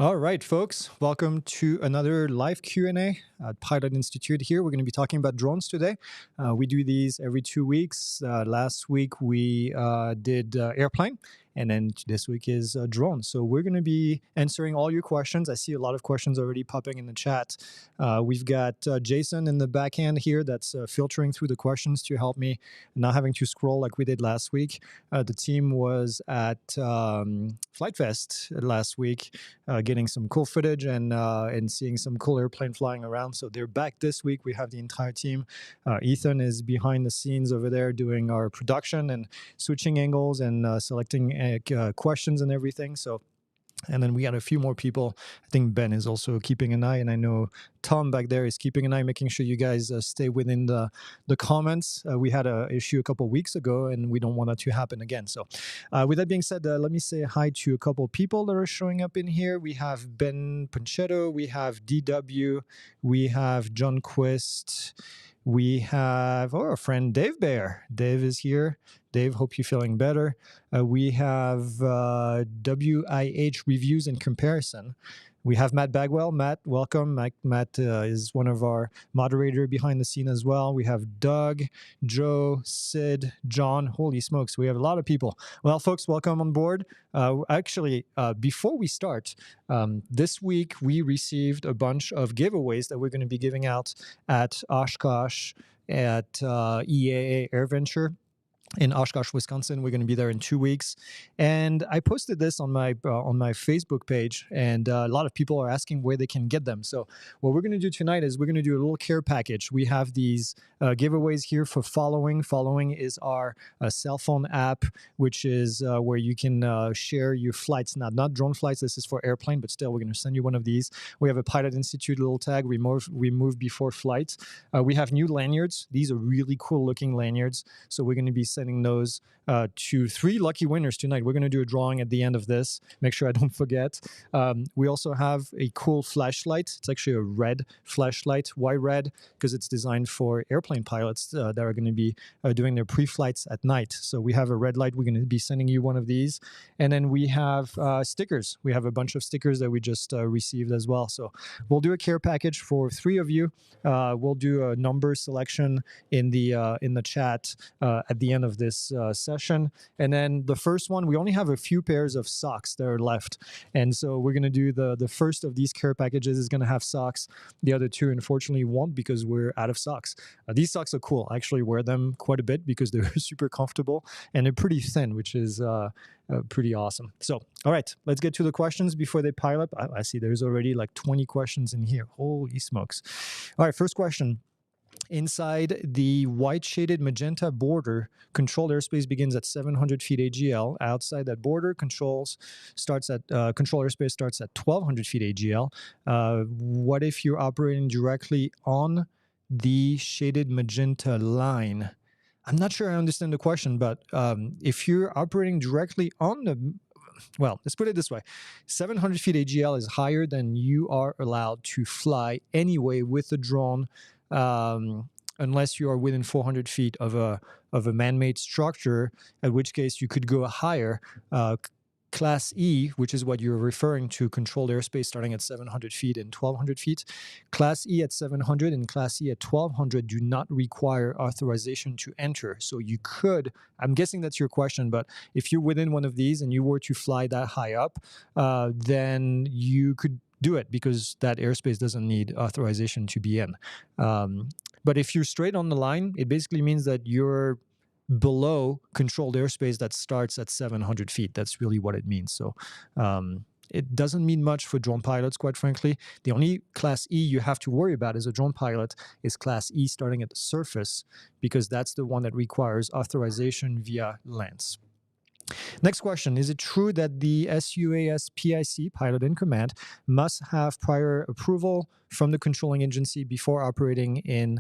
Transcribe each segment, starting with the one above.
All right, folks, welcome to another live Q&A at Pilot Institute here. We're going to be talking about drones today. We do these every 2 weeks. Last week we did airplane, and then this week is drone. So we're going to be answering all your questions. I see a lot of questions already popping in the chat. We've got Jason in the back end here that's filtering through the questions to help me, not having to scroll like we did last week. The team was at Flight Fest last week, getting some cool footage and seeing some cool airplane flying around. So they're back this week. We have the entire team. Ethan is behind the scenes over there doing our production and switching angles and selecting questions and everything. And then we got a few more people. I think Ben is also keeping an eye, and I know Tom back there is keeping an eye, making sure you guys stay within the comments. We had an issue a couple weeks ago, and we don't want that to happen again. So with that being said, let me say hi to a couple people that are showing up in here. We have Ben Panchetto, we have DW, we have John Quist, we have our friend Dave Bear. Dave is here. Dave, hope you're feeling better. We have WIH Reviews and Comparison. We have Matt Bagwell. Matt, welcome. Matt is one of our moderator behind the scene as well. We have Doug, Joe, Sid, John. Holy smokes, we have a lot of people. Well, folks, welcome on board. Actually, before we start, this week we received a bunch of giveaways that we're going to be giving out at Oshkosh at EAA AirVenture in Oshkosh, Wisconsin. We're going to be there in 2 weeks, and I posted this on my Facebook page, and a lot of people are asking where they can get them. So what we're going to do tonight is we're going to do a little care package. We have these giveaways here for Following. Following is our cell phone app, which is where you can share your flights. Not drone flights. This is for airplane, but still, we're going to send you one of these. We have a Pilot Institute little tag. We move before flight. We have new lanyards. These are really cool looking lanyards. So we're going to be sending those to 3 lucky winners tonight. We're going to do a drawing at the end of this. Make sure I don't forget. We also have a cool flashlight. It's actually a red flashlight. Why red? Because it's designed for airplane pilots that are going to be doing their pre-flights at night. So we have a red light. We're going to be sending you one of these. And then we have stickers. We have a bunch of stickers that we just received as well. So we'll do a care package for 3 of you. We'll do a number selection in the chat at the end of this session. And then the first one, we only have a few pairs of socks that are left. And so we're going to do the first of these care packages is going to have socks. The other 2, unfortunately, won't because we're out of socks. These socks are cool. I actually wear them quite a bit because they're super comfortable and they're pretty thin, which is pretty awesome. So, all right, let's get to the questions before they pile up. I see there's already like 20 questions in here. Holy smokes. All right, first question. Inside the white shaded magenta border, controlled airspace begins at 700 feet AGL. Outside that border, control airspace starts at 1,200 feet AGL. What if you're operating directly on the shaded magenta line? I'm not sure I understand the question, but if you're operating directly on the well, let's put it this way. 700 feet AGL is higher than you are allowed to fly anyway with the drone, unless you are within 400 feet of a man-made structure, at which case you could go higher. Class E, which is what you're referring to, controlled airspace starting at 700 feet and 1,200 feet. Class E at 700 and Class E at 1,200 do not require authorization to enter. So you could, I'm guessing that's your question, but if you're within one of these and you were to fly that high up, then you could do it because that airspace doesn't need authorization to be in. But if you're straight on the line, it basically means that you're below controlled airspace that starts at 700 feet. That's really what it means. So it doesn't mean much for drone pilots, quite frankly. The only Class E you have to worry about as a drone pilot is Class E starting at the surface, because that's the one that requires authorization via LANS. Next question. Is it true that the SUAS PIC, pilot in command, must have prior approval from the controlling agency before operating a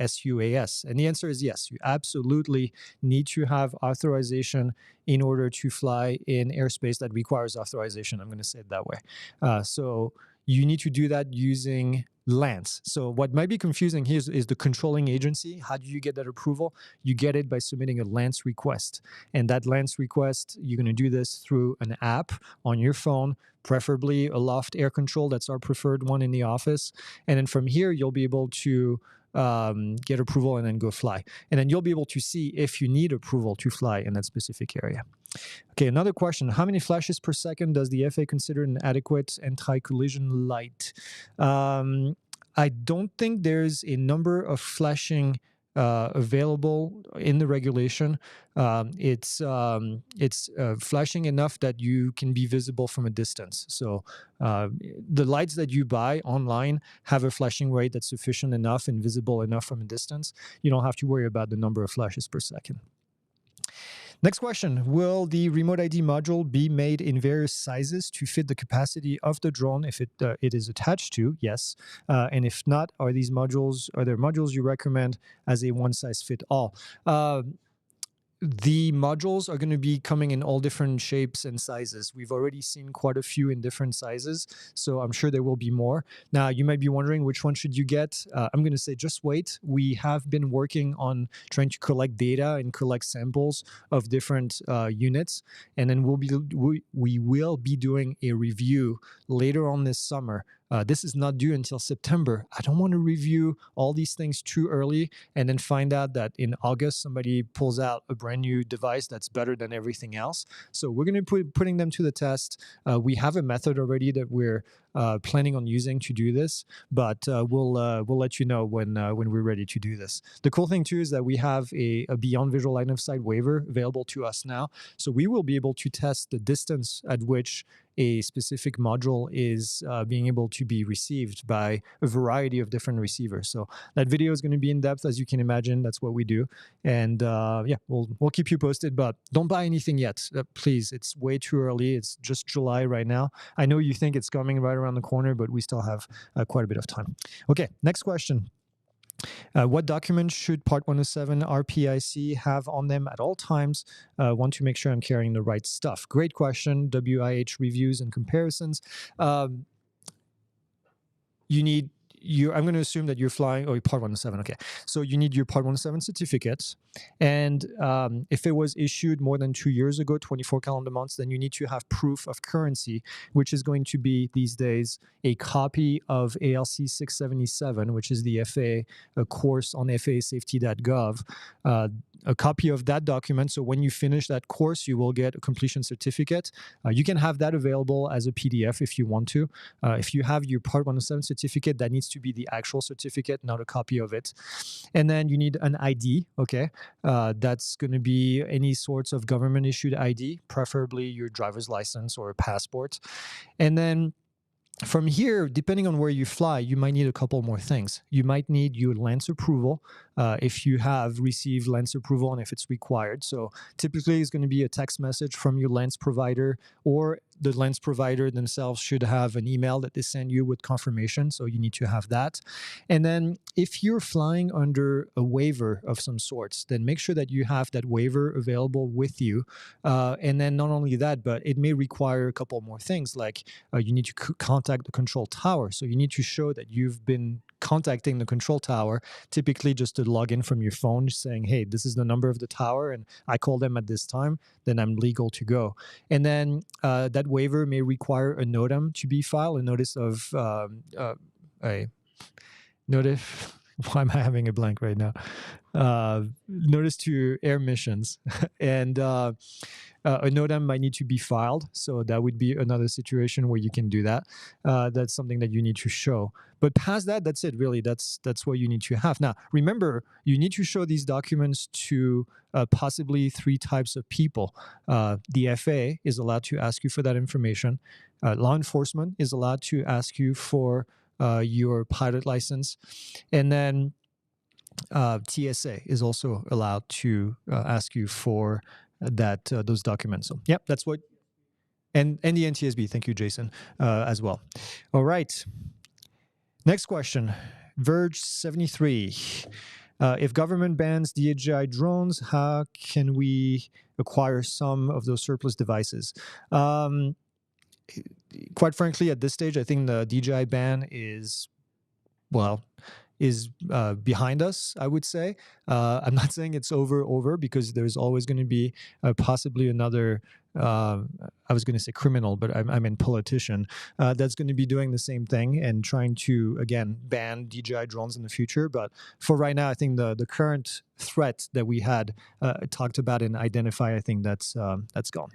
SUAS? And the answer is yes. You absolutely need to have authorization in order to fly in airspace that requires authorization. I'm going to say it that way. So you need to do that using LANS. So what might be confusing here is the controlling agency. How do you get that approval? You get it by submitting a LANS request. And that LANS request, you're going to do this through an app on your phone, preferably a loft air control. That's our preferred one in the office. And then from here, you'll be able to get approval and then go fly. And then you'll be able to see if you need approval to fly in that specific area. Okay, another question. How many flashes per second does the FAA consider an adequate anti-collision light? I don't think there's a number of flashing available in the regulation. It's flashing enough that you can be visible from a distance. So the lights that you buy online have a flashing rate that's sufficient enough and visible enough from a distance. You don't have to worry about the number of flashes per second. Next question. Will the remote ID module be made in various sizes to fit the capacity of the drone if it is attached to? Yes. And if not, are there modules you recommend as a one-size-fit-all? The modules are going to be coming in all different shapes and sizes. We've already seen quite a few in different sizes, so I'm sure there will be more. Now, you might be wondering which one should you get. I'm going to say just wait. We have been working on trying to collect data and collect samples of different units, and then we will be doing a review later on this summer. This is not due until September. I don't want to review all these things too early and then find out that in August somebody pulls out a brand new device that's better than everything else. So we're going to be putting them to the test. We have a method already that we're planning on using to do this, but we'll let you know when we're ready to do this. The cool thing too is that we have a beyond visual line of sight waiver available to us now, so we will be able to test the distance at which a specific module is being able to be received by a variety of different receivers. So that video is going to be in depth, as you can imagine. That's what we do, and yeah, we'll keep you posted. But don't buy anything yet, please. It's way too early. It's just July right now. I know you think it's coming right around the corner, but we still have quite a bit of time. Okay, next question. What documents should Part 107 RPIC have on them at all times? Want to make sure I'm carrying the right stuff. Great question. WIH reviews and comparisons. I'm going to assume that you're flying, Part 107, okay. So you need your Part 107 certificate. And if it was issued more than 2 years ago, 24 calendar months, then you need to have proof of currency, which is going to be, these days, a copy of ALC 677, which is the FAA course on FAAsafety.gov. A copy of that document. So when you finish that course, you will get a completion certificate. You can have that available as a PDF if you want to. If you have your Part 107 certificate, that needs to be the actual certificate, not a copy of it. And then you need an ID, okay? That's going to be any sorts of government issued ID, preferably your driver's license or a passport. And then from here, depending on where you fly, you might need a couple more things. You might need your LANS approval if you have received LANS approval and if it's required. So typically it's going to be a text message from your LANS provider, or the LANS provider themselves should have an email that they send you with confirmation. So you need to have that. And then if you're flying under a waiver of some sorts, then make sure that you have that waiver available with you. And then not only that, but it may require a couple more things, like you need to contact the control tower. So you need to show that you've been contacting the control tower, typically just to log in from your phone, saying, hey, this is the number of the tower and I called them at this time, then I'm legal to go. And then that waiver may require a NOTAM to be filed, a notice of why am I having a blank right now? Notice to air missions. And a NOTAM might need to be filed. So that would be another situation where you can do that. That's something that you need to show. But past that, that's it, really. That's what you need to have. Now, remember, you need to show these documents to possibly 3 types of people. The FAA is allowed to ask you for that information. Law enforcement is allowed to ask you for your pilot license. And then TSA is also allowed to ask you for those documents. So, yep, that's what, and the NTSB. Thank you, Jason, as well. All right. Next question, Verge 73. If government bans DJI drones, how can we acquire some of those surplus devices? Quite frankly, at this stage, I think the DJI ban is well, is behind us, I would say. I'm not saying it's over, because there's always going to be possibly another, I was going to say criminal, but I mean politician, that's going to be doing the same thing and trying to, again, ban DJI drones in the future. But for right now, I think the current threat that we had talked about and identified, I think that's gone.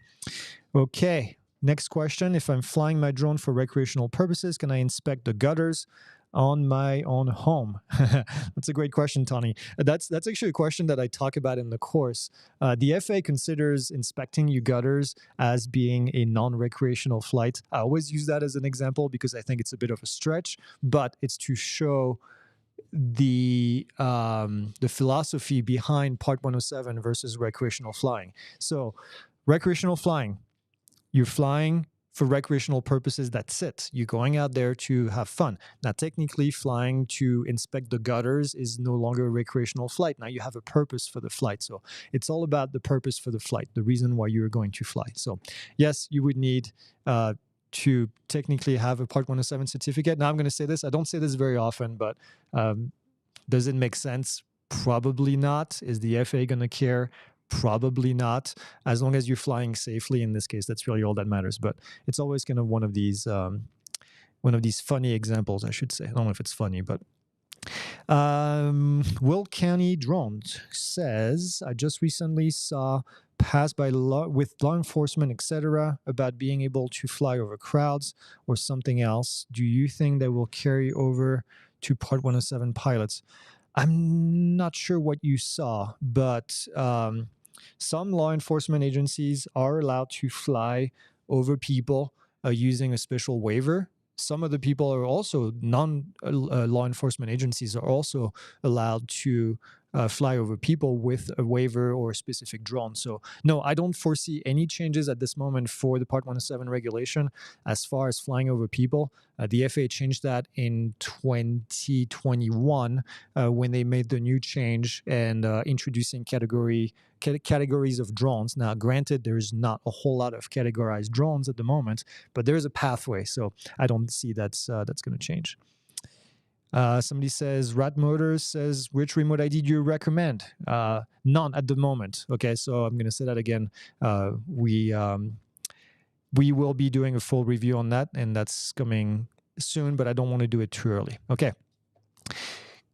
Okay, next question. If I'm flying my drone for recreational purposes, can I inspect the gutters on my own home? That's a great question, Tony. That's actually a question that I talk about in the course. The FAA considers inspecting your gutters as being a non-recreational flight. I always use that as an example because I think it's a bit of a stretch, but it's to show the philosophy behind Part 107 versus recreational flying. So, recreational flying, you're flying for recreational purposes. That's it. You're going out there to have fun. Now, technically, flying to inspect the gutters is no longer a recreational flight. Now you have a purpose for the flight. So it's all about the purpose for the flight, the reason why you're going to fly. So yes, you would need to technically have a Part 107 certificate. Now I'm going to say this. I don't say this very often, but does it make sense? Probably not. Is the FAA going to care? Probably not. As long as you're flying safely, in this case, that's really all that matters. But it's always kind of one of these funny examples, I should say. I don't know if it's funny, but Will County Drones says, I just recently saw passed by with law enforcement, etc., about being able to fly over crowds or something else. Do you think that will carry over to Part 107 pilots? I'm not sure what you saw, but some law enforcement agencies are allowed to fly over people using a special waiver. Some of the people are also law enforcement agencies are also allowed to fly over people with a waiver or a specific drone. So no, I don't foresee any changes at this moment for the Part 107 regulation as far as flying over people. The FAA changed that in 2021 when they made the new change and introducing categories of drones. Now, granted, there's not a whole lot of categorized drones at the moment, but there's a pathway. So I don't see that's going to change. Somebody says, Rat Motors says, which remote ID do you recommend? None at the moment. Okay, so I'm going to say that again. We will be doing a full review on that, and that's coming soon, but I don't want to do it too early. Okay.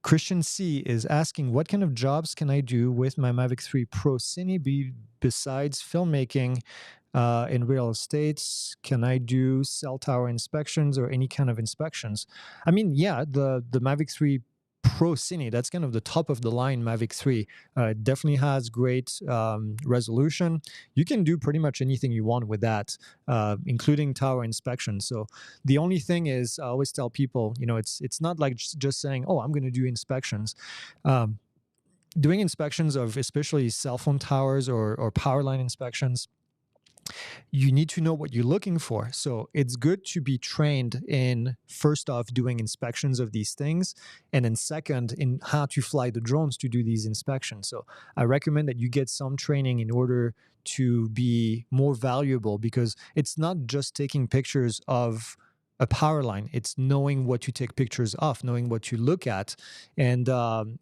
Christian C is asking, what kind of jobs can I do with my Mavic 3 Pro Cine besides filmmaking in real estate? Can I do cell tower inspections or any kind of inspections? I mean, yeah, the Mavic 3 Pro Cine, that's kind of the top of the line Mavic 3. It definitely has great resolution. You can do pretty much anything you want with that, including tower inspection. So the only thing is, I always tell people, it's not like just saying, oh, I'm going to do inspections. Doing inspections of especially cell phone towers or power line inspections, you need to know what you're looking for. So it's good to be trained in, first off, doing inspections of these things, and then second, in how to fly the drones to do these inspections. So I recommend that you get some training in order to be more valuable, because it's not just taking pictures of a power line. It's knowing what to take pictures of, knowing what to look at, and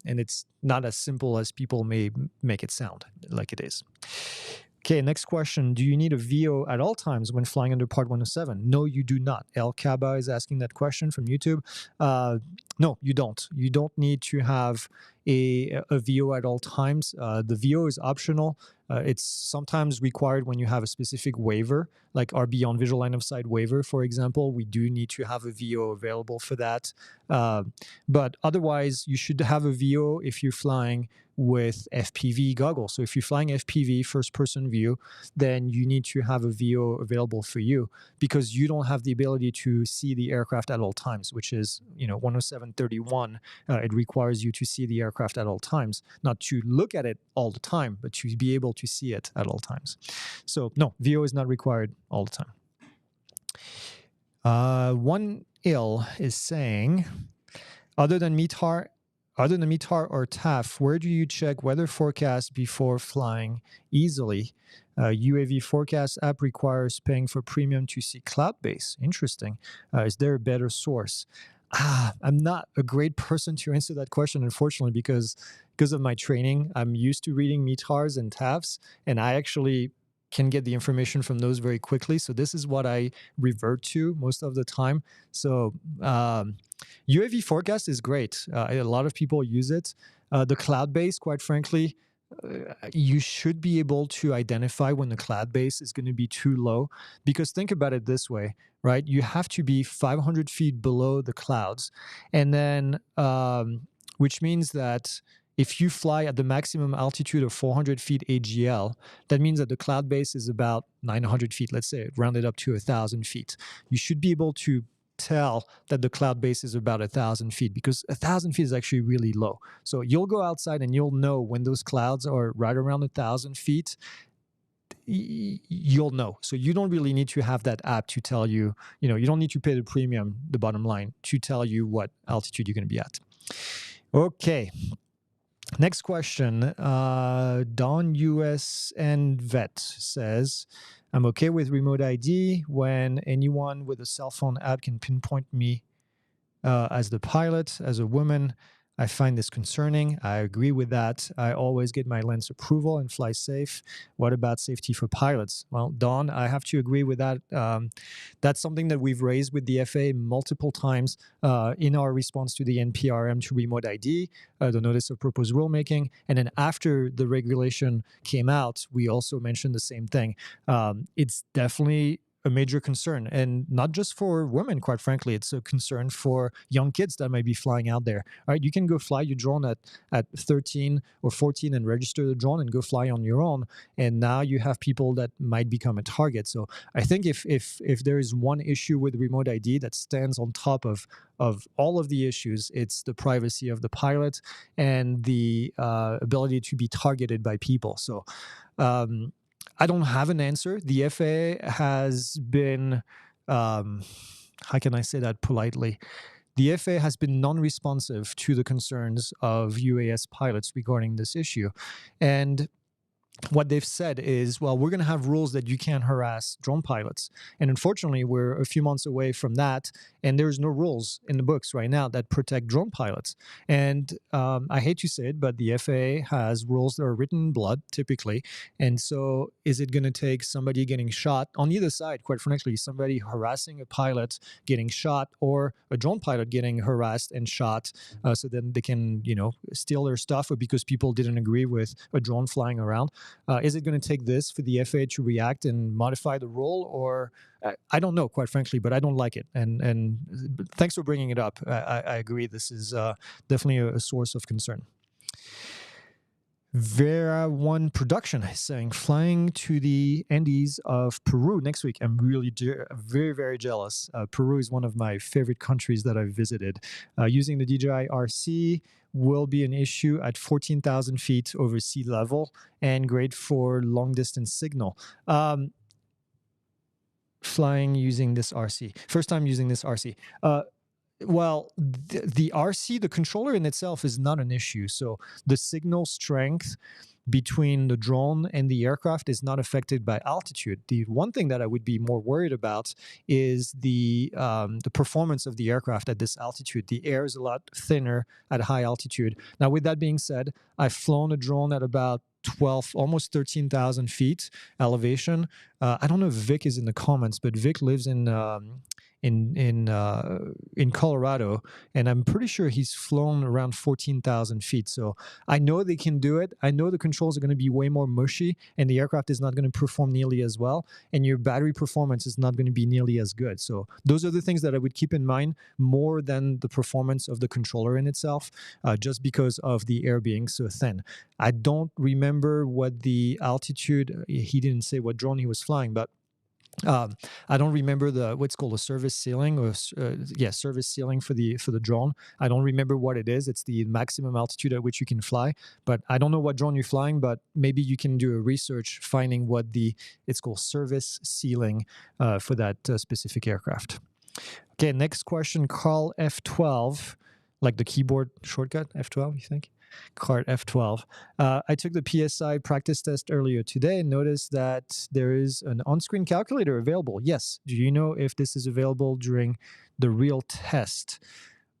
it's not as simple as people may make it sound like it is. Okay, next question. Do you need a VO at all times when flying under Part 107? No, you do not. El Kaba is asking that question from YouTube. No, you don't. You don't need to have a VO at all times. The VO is optional. It's sometimes required when you have a specific waiver, like our Beyond Visual Line of Sight waiver, for example. We do need to have a VO available for that. But otherwise, you should have a VO if you're flying with FPV goggles. So if you're flying FPV, first-person view, then you need to have a VO available for you, because you don't have the ability to see the aircraft at all times, which is, 107.31. It requires you to see the aircraft at all times, not to look at it all the time, but to be able to see it at all times. So no, VO is not required all the time. One ill is saying, other than METAR or TAF, where do you check weather forecast before flying easily? UAV forecast app requires paying for premium to see cloud base. Interesting. Is there a better source? I'm not a great person to answer that question, unfortunately, because of my training. I'm used to reading METARs and TAFs, and I actually can get the information from those very quickly. So this is what I revert to most of the time. So UAV forecast is great. A lot of people use it. The cloud base, quite frankly, you should be able to identify when the cloud base is going to be too low. Because think about it this way, right? You have to be 500 feet below the clouds. And then, which means that if you fly at the maximum altitude of 400 feet AGL, that means that the cloud base is about 900 feet, let's say, rounded up to 1,000 feet. You should be able to tell that the cloud base is about 1,000 feet because 1,000 feet is actually really low. So you'll go outside and you'll know when those clouds are right around 1,000 feet. You'll know. So you don't really need to have that app to tell you, you don't need to pay the premium, the bottom line, to tell you what altitude you're going to be at. Okay. Next question. Don USN Vet says, I'm okay with remote ID when anyone with a cell phone app can pinpoint me as the pilot. As a woman, I find this concerning. I agree with that. I always get my lens approval and fly safe. What about safety for pilots? Well, Don, I have to agree with that. That's something that we've raised with the FAA multiple times in our response to the NPRM to remote ID, the notice of proposed rulemaking. And then after the regulation came out, we also mentioned the same thing. It's definitely a major concern, and not just for women, quite frankly. It's a concern for young kids that might be flying out there. All right, you can go fly your drone at 13 or 14 and register the drone and go fly on your own, and now you have people that might become a target. So I think if there is one issue with remote ID that stands on top of all of the issues, it's the privacy of the pilot and the ability to be targeted by people. So I don't have an answer. The FAA has been, how can I say that politely? The FAA has been non-responsive to the concerns of UAS pilots regarding this issue. And what they've said is, well, we're going to have rules that you can't harass drone pilots. And unfortunately, we're a few months away from that. And there's no rules in the books right now that protect drone pilots. And I hate to say it, but the FAA has rules that are written in blood, typically. And so is it going to take somebody getting shot on either side, quite frankly, somebody harassing a pilot getting shot or a drone pilot getting harassed and shot so then they can, steal their stuff, or because people didn't agree with a drone flying around? Is it going to take this for the FAA to react and modify the rule, or I don't know, quite frankly, but I don't like it. And thanks for bringing it up. I agree. This is definitely a source of concern. Vera One Production is saying, flying to the Andes of Peru next week. I'm really very, very jealous. Peru is one of my favorite countries that I've visited. Using the DJI RC will be an issue at 14,000 feet over sea level and great for long distance signal. Flying using this RC. First time using this RC. Well, the RC, the controller in itself is not an issue. So the signal strength between the drone and the aircraft is not affected by altitude. The one thing that I would be more worried about is the performance of the aircraft at this altitude. The air is a lot thinner at high altitude. Now, with that being said, I've flown a drone at about 12, almost 13,000 feet elevation. I don't know if Vic is in the comments, but Vic lives in Colorado, and I'm pretty sure he's flown around 14,000 feet. So I know they can do it. I know the controls are going to be way more mushy, and the aircraft is not going to perform nearly as well, and your battery performance is not going to be nearly as good. So those are the things that I would keep in mind more than the performance of the controller in itself, just because of the air being so thin. I don't remember what the altitude, he didn't say what drone he was flying, but I don't remember what's called a service ceiling, or service ceiling for the drone. I don't remember what it is. It's the maximum altitude at which you can fly. But I don't know what drone you're flying. But maybe you can do a research finding what it's called service ceiling for that specific aircraft. Okay, next question. Carl F12, like the keyboard shortcut F12. You think? Cart F12. I took the PSI practice test earlier today and noticed that there is an on-screen calculator available. Yes. Do you know if this is available during the real test?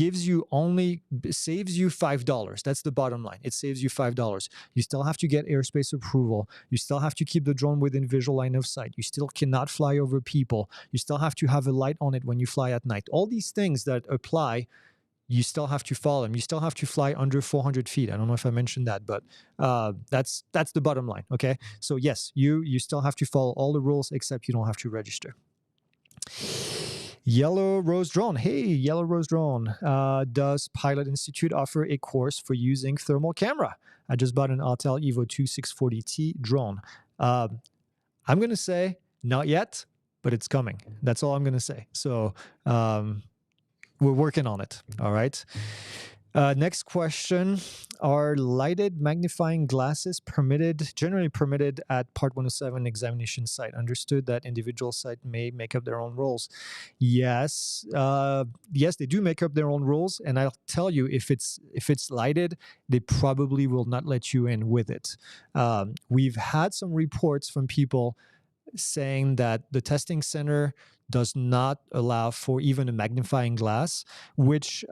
saves you $5. That's the bottom line. It saves you $5. You still have to get airspace approval. You still have to keep the drone within visual line of sight. You still cannot fly over people. You still have to have a light on it when you fly at night. All these things that apply, you still have to follow them. You still have to fly under 400 feet. I don't know if I mentioned that, but that's the bottom line. Okay, so yes, you still have to follow all the rules, except you don't have to register. Yellow Rose Drone. Hey, Yellow Rose Drone. Does Pilot Institute offer a course for using thermal camera? I just bought an Autel Evo 2 640T drone. I'm going to say not yet, but it's coming. That's all I'm going to say. So we're working on it. All right. Next question. Are lighted magnifying glasses generally permitted at Part 107 examination site? Understood that individual site may make up their own rules. Yes. Yes, they do make up their own rules. And I'll tell you, if it's lighted, they probably will not let you in with it. We've had some reports from people saying that the testing center does not allow for even a magnifying glass, which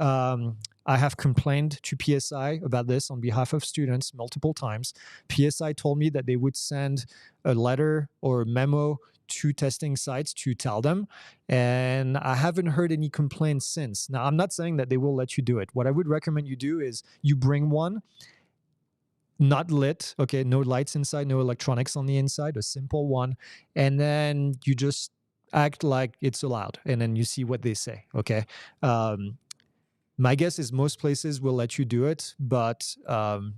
I have complained to PSI about this on behalf of students multiple times. PSI told me that they would send a letter or a memo to testing sites to tell them, and I haven't heard any complaints since. Now, I'm not saying that they will let you do it. What I would recommend you do is you bring one, not lit, okay, no lights inside, no electronics on the inside, a simple one, and then you just act like it's allowed, and then you see what they say, okay? My guess is most places will let you do it, but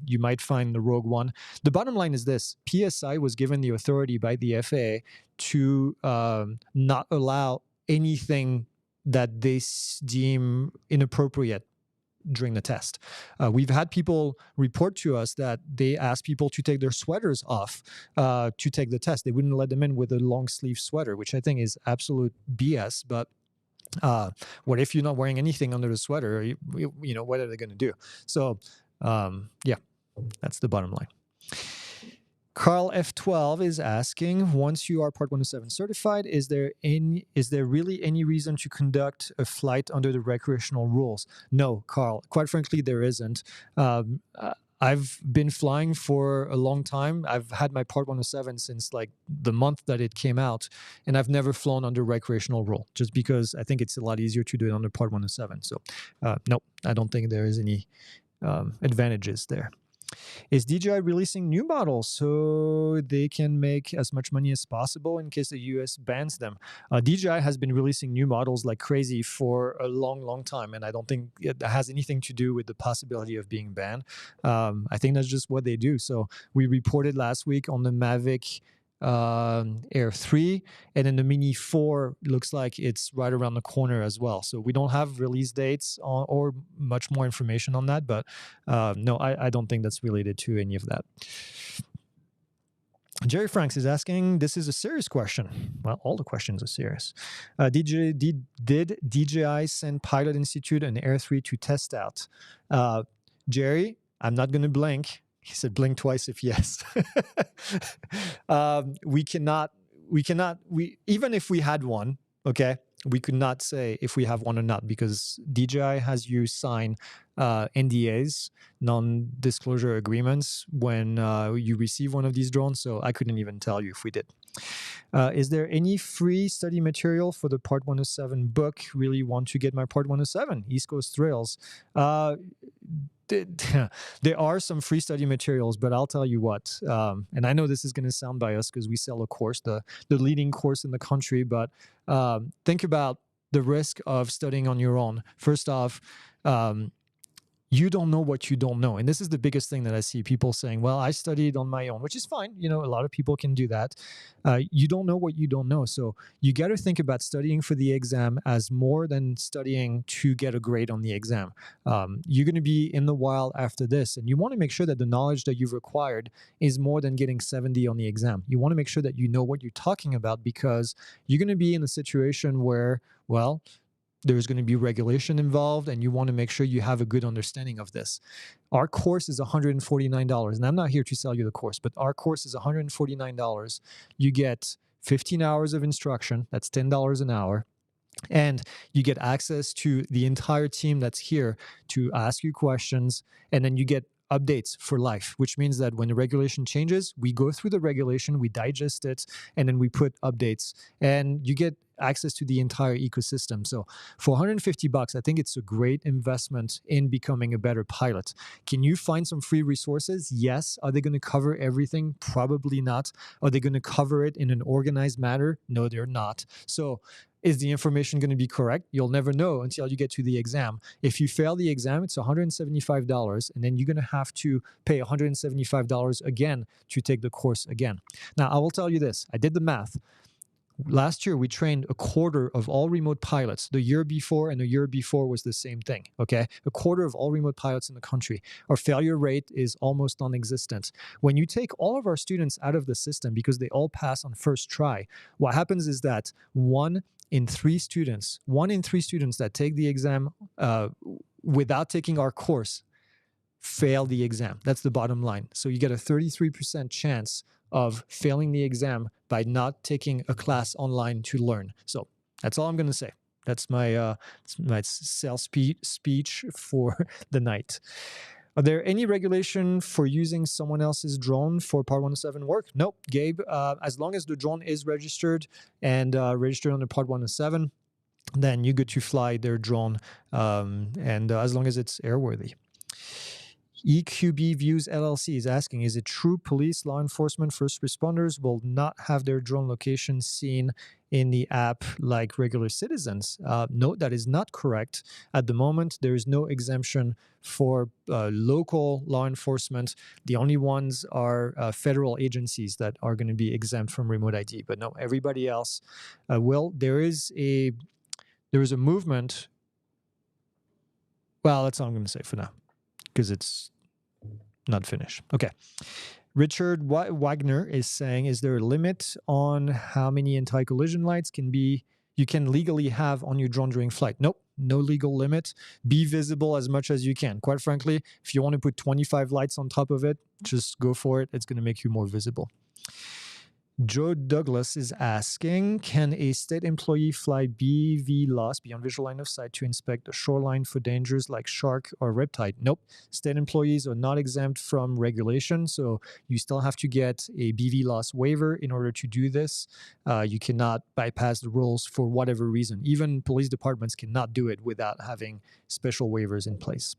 you might find the rogue one. The bottom line is this: PSI was given the authority by the FAA to not allow anything that they deem inappropriate during the test. We've had people report to us that they asked people to take their sweaters off to take the test. They wouldn't let them in with a long sleeve sweater, which I think is absolute BS. But what if you're not wearing anything under the sweater? You know, what are they going to do? So, yeah, that's the bottom line. Carl F12 is asking, once you are Part 107 certified, is there really any reason to conduct a flight under the recreational rules? No, Carl. Quite frankly, there isn't. I've been flying for a long time. I've had my Part 107 since like the month that it came out, and I've never flown under recreational rule, just because I think it's a lot easier to do it under Part 107. So, no, I don't think there is any advantages there. Is DJI releasing new models so they can make as much money as possible in case the US bans them? DJI has been releasing new models like crazy for a long, long time, and I don't think it has anything to do with the possibility of being banned. I think that's just what they do. So we reported last week on the Mavic Air 3, and then the Mini 4 looks like it's right around the corner as well. So we don't have release dates or much more information on that, but no, I don't think that's related to any of that. Jerry Franks is asking, this is a serious question. Well, all the questions are serious. Did DJI send Pilot Institute an Air 3 to test out? Jerry, I'm not going to blink. He said, blink twice if yes. Even if we had one, okay, we could not say if we have one or not, because DJI has you sign NDAs, non-disclosure agreements, when you receive one of these drones. So I couldn't even tell you if we did. Is there any free study material for the Part 107 book? Really want to get my Part 107, East Coast Thrills. There are some free study materials, but I'll tell you what, and I know this is going to sound biased because we sell a course, the leading course in the country, but think about the risk of studying on your own. First off, you don't know what you don't know. And this is the biggest thing that I see people saying, well, I studied on my own, which is fine. You know, a lot of people can do that. You don't know what you don't know. So you got to think about studying for the exam as more than studying to get a grade on the exam. You're going to be in the wild after this, and you want to make sure that the knowledge that you've acquired is more than getting 70 on the exam. You want to make sure that you know what you're talking about, because you're going to be in a situation where, well, there's going to be regulation involved, and you want to make sure you have a good understanding of this. Our course is $149, and I'm not here to sell you the course, but our course is $149. You get 15 hours of instruction. That's $10 an hour. And you get access to the entire team that's here to ask you questions, and then you get updates for life, which means that when the regulation changes, we go through the regulation, we digest it, and then we put updates, and you get access to the entire ecosystem. So for 150 bucks, I think it's a great investment in becoming a better pilot. Can you find some free resources? Yes. Are they going to cover everything? Probably not. Are they going to cover it in an organized manner? No, they're not. So is the information going to be correct? You'll never know until you get to the exam. If you fail the exam, it's $175, and then you're going to have to pay $175 again to take the course again. Now, I will tell you this. I did the math. Last year, we trained a quarter of all remote pilots. The year before and the year before was the same thing, okay? A quarter of all remote pilots in the country. Our failure rate is almost non-existent. When you take all of our students out of the system because they all pass on first try, what happens is that one in three students that take the exam without taking our course fail the exam. That's the bottom line. So you get a 33% chance of failing the exam by not taking a class online to learn. So that's all I'm going to say. That's my sales speech for the night. Are there any regulation for using someone else's drone for Part 107 work? Nope, Gabe. As long as the drone is registered and registered under Part 107, then you get to fly their drone, and as long as it's airworthy. EQB Views LLC is asking, is it true police, law enforcement, first responders will not have their drone location seen in the app like regular citizens? No, that is not correct. At the moment, there is no exemption for local law enforcement. The only ones are federal agencies that are going to be exempt from remote ID. But no, everybody else will. There is a movement. Well, that's all I'm going to say for now, because it's not finished. Okay. Richard Wagner is saying, is there a limit on how many anti-collision lights you can legally have on your drone during flight? Nope, no legal limit. Be visible as much as you can. Quite frankly, if you want to put 25 lights on top of it, just go for it. It's going to make you more visible. Joe Douglas is asking, can a state employee fly BVLOS, beyond visual line of sight, to inspect the shoreline for dangers like shark or riptide? Nope. State employees are not exempt from regulation, so you still have to get a BVLOS waiver in order to do this. You cannot bypass the rules for whatever reason. Even police departments cannot do it without having special waivers in place.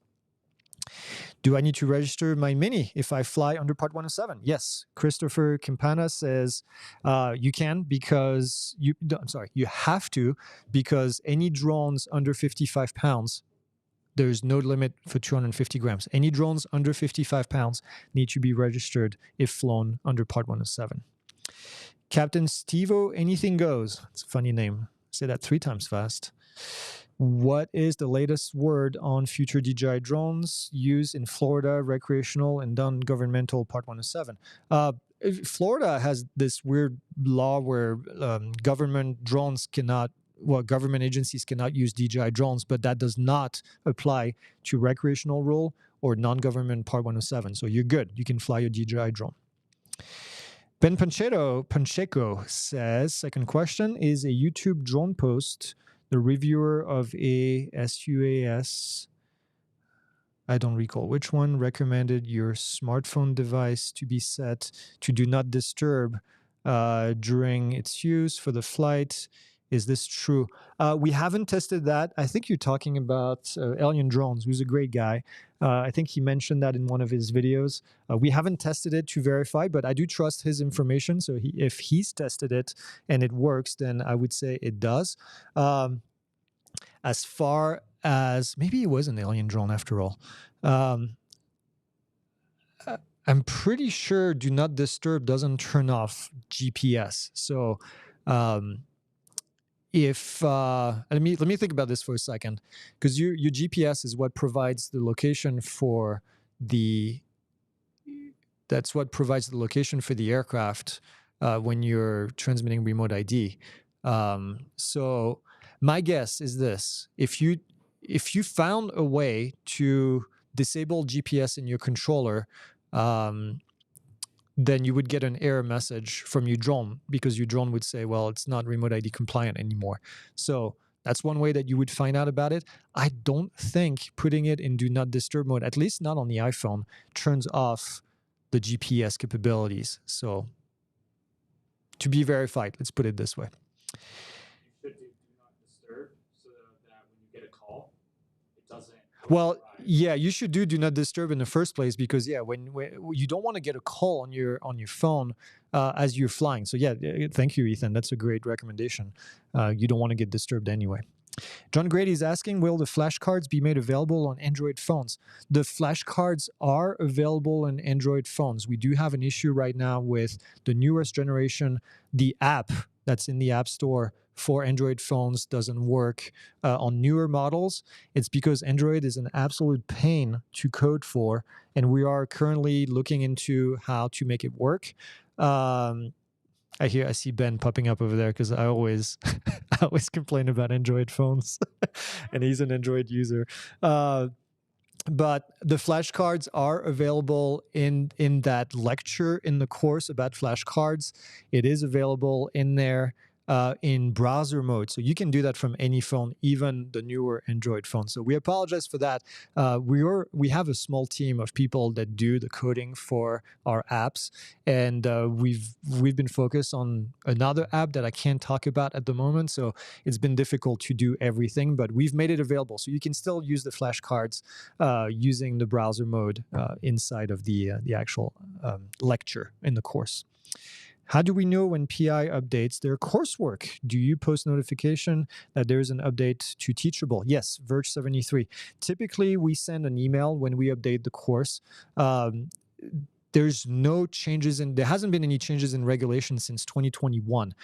Do I need to register my Mini if I fly under Part 107? Yes. Christopher Campana says you can because you have to, because any drones under 55 pounds, there's no limit for 250 grams. Any drones under 55 pounds need to be registered if flown under Part 107. Captain Stevo, anything goes. It's a funny name. Say that 3 times fast. What is the latest word on future DJI drones used in Florida, recreational and non-governmental Part 107? Florida has this weird law where government agencies cannot use DJI drones, but that does not apply to recreational rule or non-government Part 107. So you're good. You can fly your DJI drone. Ben Pancheco says, second question, is a YouTube drone post the reviewer of a SUAS, I don't recall which one, recommended your smartphone device to be set to do not disturb during its use for the flight. Is this true? We haven't tested that. I think you're talking about Alien Drones, who's a great guy. I think he mentioned that in one of his videos. We haven't tested it to verify, but I do trust his information. So if he's tested it and it works, then I would say it does. As far as, maybe it was an Alien drone after all. I'm pretty sure Do Not Disturb doesn't turn off GPS. So if let me think about this for a second, because your GPS is what provides the location for the aircraft when you're transmitting remote ID. So my guess is this: if you found a way to disable GPS in your controller, then you would get an error message from your drone, because your drone would say, well, it's not remote ID compliant anymore. So That's one way that you would find out about it. I don't think putting it in do not disturb mode, at least not on the iPhone, turns off the GPS capabilities. So to be verified, let's put it this way. You should do not disturb so that when you get a call, it doesn't. Well, yeah, you should do not disturb in the first place because when you don't want to get a call on your phone as you're flying. So yeah, thank you, Ethan. That's a great recommendation. You don't want to get disturbed anyway. John Grady is asking, will the flashcards be made available on Android phones? The flashcards are available on Android phones. We do have an issue right now with the newest generation. The app that's in the App Store for Android phones doesn't work on newer models. It's because Android is an absolute pain to code for, and we are currently looking into how to make it work. I see Ben popping up over there because I always complain about Android phones, and he's an Android user. But the flashcards are available in that lecture in the course about flashcards. It is available in there in browser mode. So you can do that from any phone, even the newer Android phone. So we apologize for that. We have a small team of people that do the coding for our apps, and we've been focused on another app that I can't talk about at the moment. So it's been difficult to do everything, but we've made it available. So you can still use the flashcards using the browser mode inside of the actual lecture in the course. How do we know when PI updates their coursework? Do you post notification that there's an update to Teachable? Yes, Verge73. Typically, we send an email when we update the course. There's no changes there hasn't been any changes in regulation since 2021.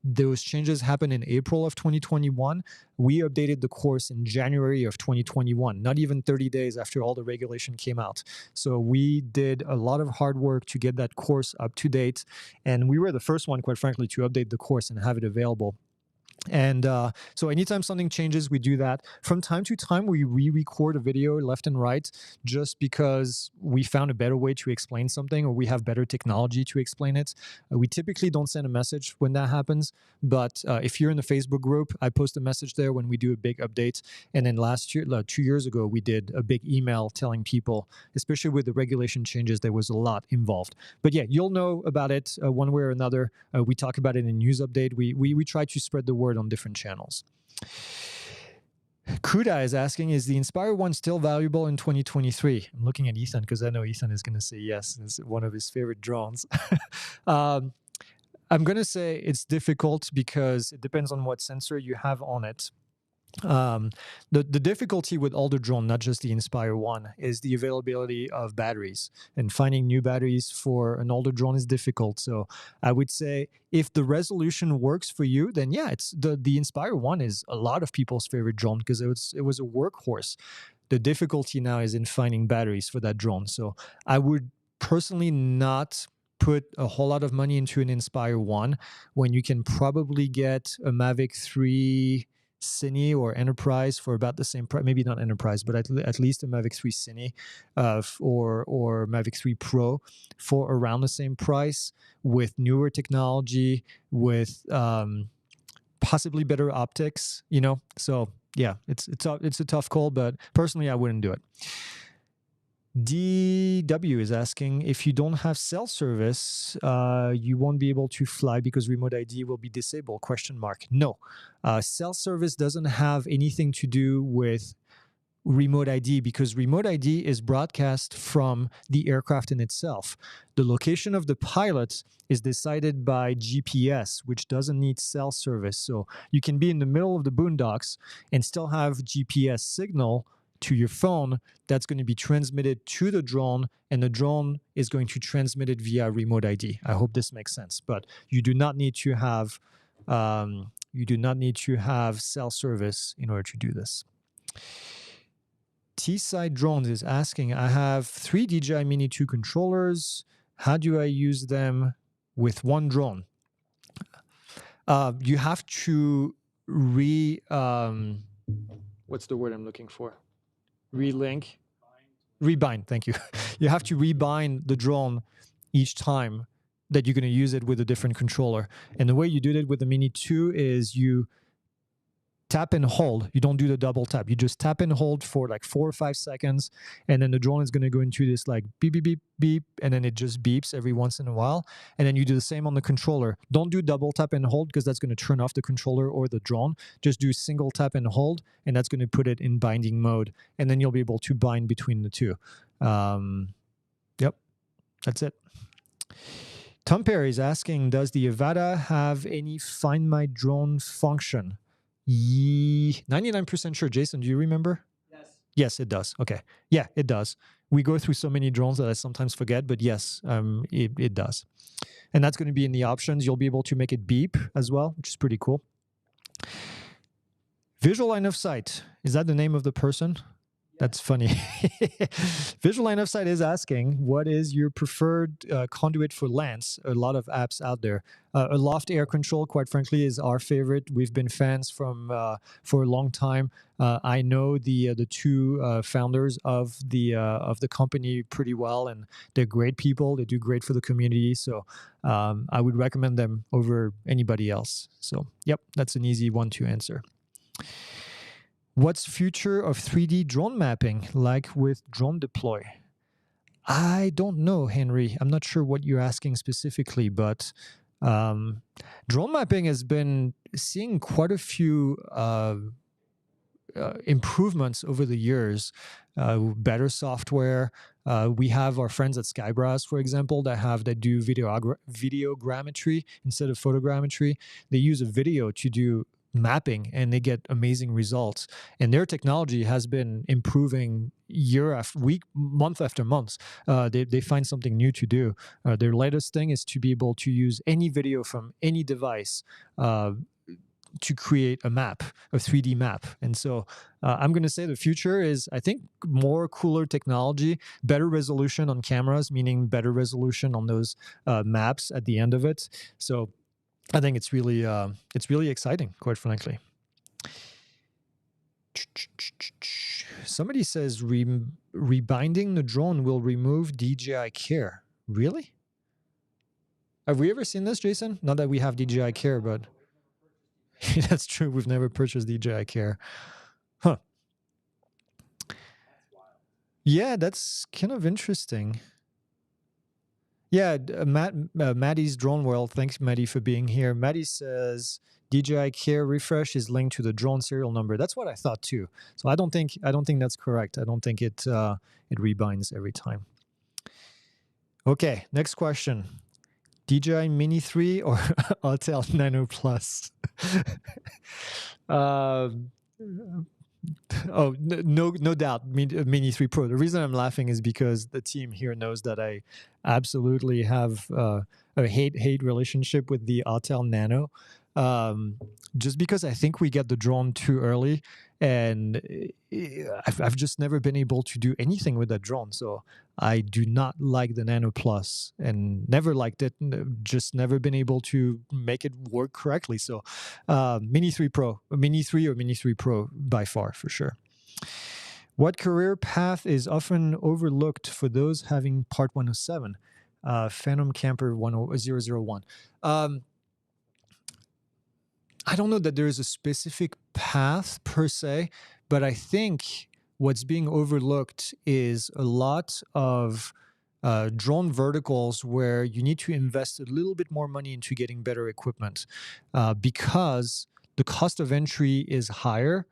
Those changes happened in April of 2021. We updated the course in January of 2021, not even 30 days after all the regulation came out. So we did a lot of hard work to get that course up to date. And we were the first one, quite frankly, to update the course and have it available. And so anytime something changes, we do that. From time to time, we re-record a video left and right just because we found a better way to explain something or we have better technology to explain it. We typically don't send a message when that happens, but if you're in the Facebook group, I post a message there when we do a big update. And then last year, 2 years ago, we did a big email telling people, especially with the regulation changes, there was a lot involved. But yeah, you'll know about it one way or another. We talk about it in news update. We try to spread the word on different channels. Kuda is asking, is the Inspire 1 still valuable in 2023? I'm looking at Ethan because I know Ethan is going to say yes. It's one of his favorite drones. I'm going to say it's difficult because it depends on what sensor you have on it. The difficulty with older drone, not just the Inspire 1, is the availability of batteries, and finding new batteries for an older drone is difficult. So I would say if the resolution works for you, then yeah, it's the Inspire 1 is a lot of people's favorite drone because it was a workhorse. The difficulty now is in finding batteries for that drone. So I would personally not put a whole lot of money into an Inspire 1 when you can probably get a Mavic 3 Cine or Enterprise for about the same price. Maybe not Enterprise, but at least a Mavic 3 Cine or Mavic 3 Pro for around the same price with newer technology, with possibly better optics, So yeah, it's a tough call, but personally I wouldn't do it. DW is asking, if you don't have cell service, you won't be able to fly because remote ID will be disabled, ? No. Cell service doesn't have anything to do with remote ID because remote ID is broadcast from the aircraft in itself. The location of the pilot is decided by GPS, which doesn't need cell service. So you can be in the middle of the boondocks and still have GPS signal to your phone that's going to be transmitted to the drone, and the drone is going to transmit it via remote ID. I hope this makes sense, but you do not need to have cell service in order to do this. T-Side Drones is asking, I have 3 DJI Mini 2 controllers. How do I use them with one drone? You have to what's the word I'm looking for? Rebind, thank you. You have to rebind the drone each time that you're going to use it with a different controller. And the way you do it with the Mini 2 is you tap and hold. You don't do the double tap. You just tap and hold for like 4 or 5 seconds, and then the drone is going to go into this like beep, beep, beep, beep, and then it just beeps every once in a while. And then you do the same on the controller. Don't do double tap and hold because that's going to turn off the controller or the drone. Just do single tap and hold, and that's going to put it in binding mode, and then you'll be able to bind between the two. Yep, that's it. Tom Perry is asking, does the Avata have any Find My Drone function? 99% sure. Jason, do you remember? Yes. Yes, it does. Okay. Yeah, it does. We go through so many drones that I sometimes forget, but yes, it does. And that's going to be in the options. You'll be able to make it beep as well, which is pretty cool. Visual line of sight. Is that the name of the person? That's funny. Visual line of sight is asking, what is your preferred conduit for lens? A lot of apps out there. Aloft Air Control, quite frankly, is our favorite. We've been fans from for a long time. I know the two founders of the company pretty well, and they're great people. They do great for the community. So I would recommend them over anybody else. So yep, that's an easy one to answer. What's future of 3D drone mapping like with Drone Deploy? I don't know, Henry. I'm not sure what you're asking specifically, but drone mapping has been seeing quite a few improvements over the years. Better software. We have our friends at Skybras, for example, that do videogrammetry instead of photogrammetry. They use a video to do mapping, and they get amazing results. And their technology has been improving year after week, month after month. They find something new to do. Their latest thing is to be able to use any video from any device to create a map, a 3D map. And so I'm going to say the future is, I think, more cooler technology, better resolution on cameras, meaning better resolution on those maps at the end of it. So I think it's really exciting, quite frankly. Somebody says rebinding the drone will remove DJI Care. Really? Have we ever seen this, Jason? Not that we have DJI Care, but that's true. We've never purchased DJI Care. Huh. Yeah, that's kind of interesting. Yeah, Maddie's Drone World. Thanks, Maddie, for being here. Maddie says DJI Care refresh is linked to the drone serial number. That's what I thought too. So I don't think that's correct. I don't think it rebinds every time. Okay, next question. DJI Mini 3 or Autel Nano Plus? Oh, no doubt, Mini 3 Pro. The reason I'm laughing is because the team here knows that I absolutely have a hate relationship with the Autel Nano. Just because I think we get the drone too early, and I've just never been able to do anything with that drone. So I do not like the Nano Plus, and never liked it. Just never been able to make it work correctly. So Mini 3 Pro, Mini 3 or Mini 3 Pro by far, for sure. What career path is often overlooked for those having Part 107? Phantom Camper 001. I don't know that there's a specific path per se, but I think what's being overlooked is a lot of drone verticals where you need to invest a little bit more money into getting better equipment because the cost of entry is higher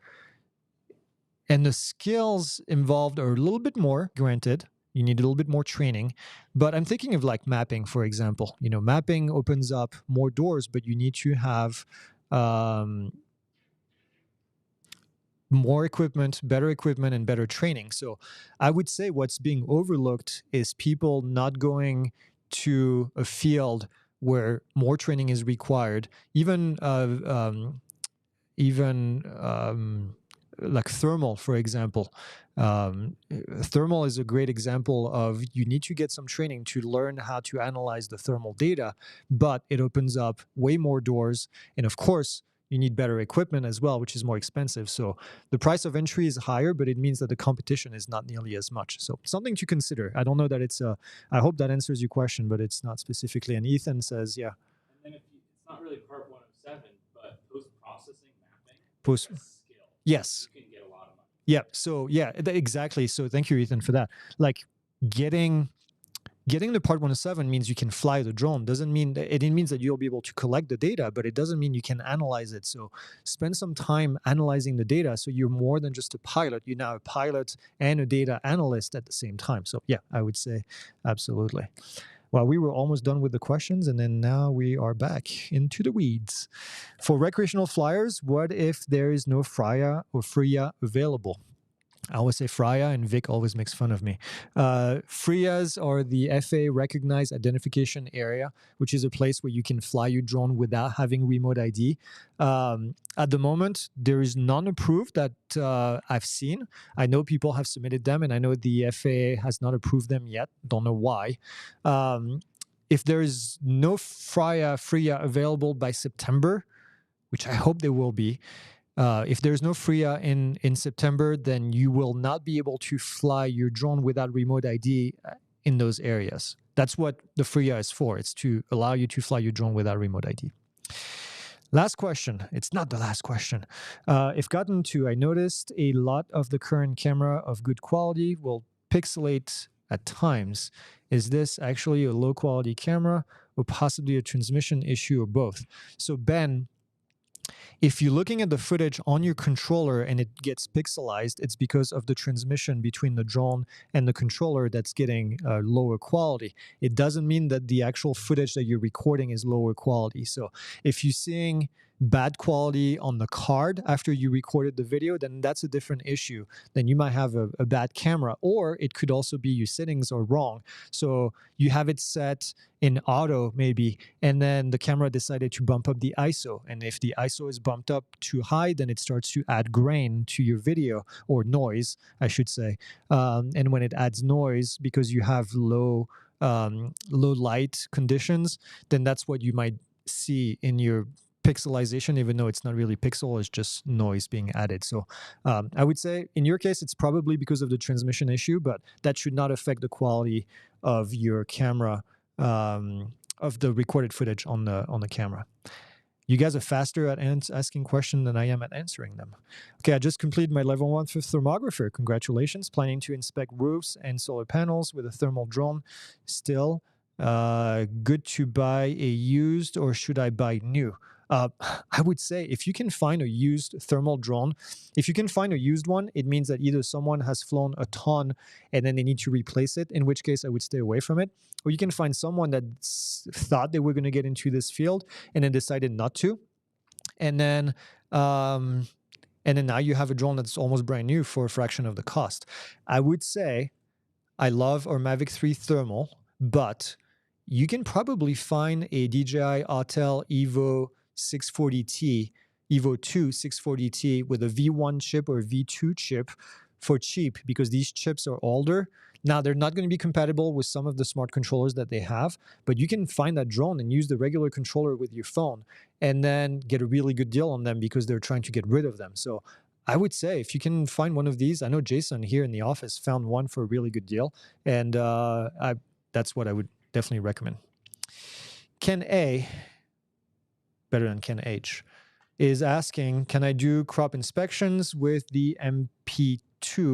and the skills involved are a little bit more, granted. You need a little bit more training, but I'm thinking of like mapping, for example. Mapping opens up more doors, but you need to have more equipment, better equipment, and better training. So I would say what's being overlooked is people not going to a field where more training is required. Even like thermal, for example. Thermal is a great example of you need to get some training to learn how to analyze the thermal data, but it opens up way more doors. And of course, you need better equipment as well, which is more expensive. So the price of entry is higher, but it means that the competition is not nearly as much. So something to consider. I don't know that I hope that answers your question, but it's not specifically. And Ethan says, yeah. And then it's not really Part 107, but post-processing mapping. post. Yes. You can get a lot of money. Yeah. So yeah, exactly. So thank you, Ethan, for that. Like getting the Part 107 means you can fly the drone. Doesn't mean that it means that you'll be able to collect the data, but it doesn't mean you can analyze it. So spend some time analyzing the data. So you're more than just a pilot. You're now a pilot and a data analyst at the same time. So yeah, I would say absolutely. Well, we were almost done with the questions, and then now we are back into the weeds. For recreational flyers, what if there is no FRIA or FRIA available? I always say FRIA, and Vic always makes fun of me. FRIAs are the FAA recognized identification area, which is a place where you can fly your drone without having remote ID. At the moment, there is none approved that I've seen. I know people have submitted them, and I know the FAA has not approved them yet. Don't know why. If there is no FRIA available by September, which I hope there will be, if there's no FRIA in September, then you will not be able to fly your drone without remote ID in those areas. That's what the FRIA is for. It's to allow you to fly your drone without remote ID. Last question. It's not the last question. If gotten to, I noticed a lot of the current camera of good quality will pixelate at times. Is this actually a low quality camera or possibly a transmission issue or both? So Ben, if you're looking at the footage on your controller and it gets pixelized, it's because of the transmission between the drone and the controller that's getting lower quality. It doesn't mean that the actual footage that you're recording is lower quality. So if you're seeing bad quality on the card after you recorded the video, then that's a different issue. Then you might have a bad camera, or it could also be your settings are wrong. So you have it set in auto maybe, and then the camera decided to bump up the ISO. And if the ISO is bumped up too high, then it starts to add grain to your video, or noise, I should say. And when it adds noise, because you have low light conditions, then that's what you might see in your pixelization, even though it's not really pixel, it's just noise being added. So I would say in your case, it's probably because of the transmission issue, but that should not affect the quality of your camera, of the recorded footage on the camera. You guys are faster at asking questions than I am at answering them. Okay, I just completed my level 1 for thermographer. Congratulations. Planning to inspect roofs and solar panels with a thermal drone. Still, good to buy a used, or should I buy new? I would say if you can find a used thermal drone, if you can find a used one, it means that either someone has flown a ton and then they need to replace it, in which case I would stay away from it, or you can find someone that thought they were going to get into this field and then decided not to. And then now you have a drone that's almost brand new for a fraction of the cost. I would say I love our Mavic 3 thermal, but you can probably find a DJI Autel Evo 640T, Evo 2 640T with a V1 chip or V2 chip for cheap, because these chips are older. Now, they're not going to be compatible with some of the smart controllers that they have, but you can find that drone and use the regular controller with your phone and then get a really good deal on them because they're trying to get rid of them. So I would say if you can find one of these, I know Jason here in the office found one for a really good deal, and that's what I would definitely recommend. Ken A, better than Ken H, is asking, can I do crop inspections with the MP2